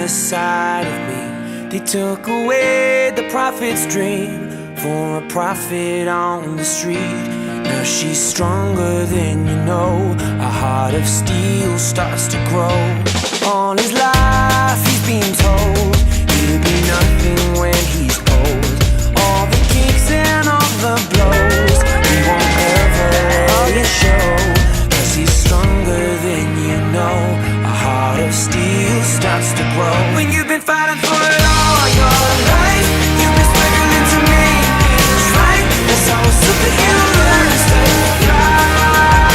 a side of me. They took away the prophet's dream for a prophet on the street. Now she's stronger than you know. A heart of steel starts to grow. All his life he's been told he'll be nothing when he's old. All the kicks and all the blows, he won't ever let it show. 'Cause he's stronger than you know. A heart of steel starts to grow. When you've been fighting for it all your life, you've been struggling to make things right. That's how a superhero learns to fly.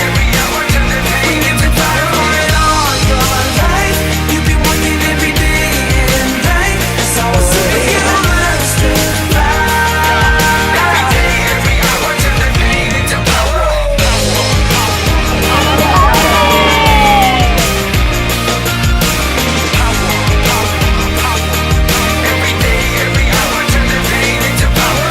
Every hour to the day. When you've been fighting for it all your life, you've been working every day and night. That's how a superhero learns to fly. Every day, every hour to the day. It's a power. Every day, every hour to the day. It's a power.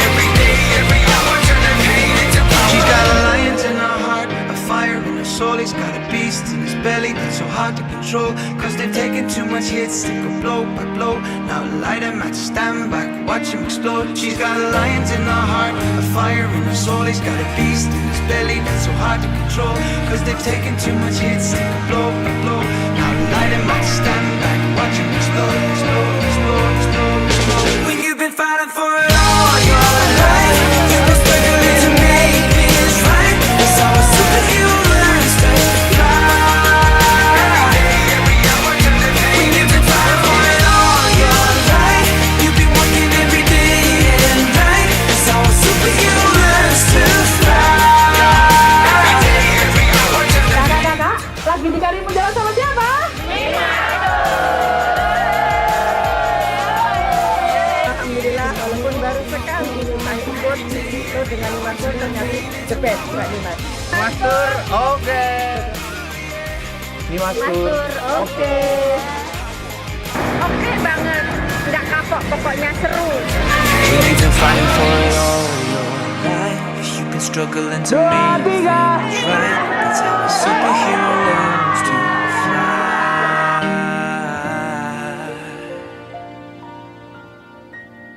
Every day, every hour to the day. It's a power. She's got a lion in her heart, a fire in her soul. He's got a beast in his belly that's so hard to control. 'Cause they've taken too much hits, they go blow by blow. Now light him at stand back, watch him explode. She's got a lion in her heart, a fire in her soul. He's got a beast in his belly that's so hard to control. 'Cause they've taken too much hits, they go blow by blow. Now light him at stand back, watch him explode, explode, explode, explode, explode. When you've been fighting for it all your life, you've been struggling to make things right. That's how a superhero learns to fly. Every hour to the day. When you've been fighting for it all your life, you've been working every day and night. That's how a superhero learns to fly. Every day, every hour to the day. Kakak-kakak, lagi dicari jalan sama siapa? Alhamdulillah, walaupun baru sekali main ikut itu dengan Limatur ternyata jebet Mbak Limat. Mastur, oke. Ini Mastur. Oke. Oke banget, nggak kapok, pokoknya seru. When you've been fighting for it all your life, you've been struggling to make things right. That's how a superhero learns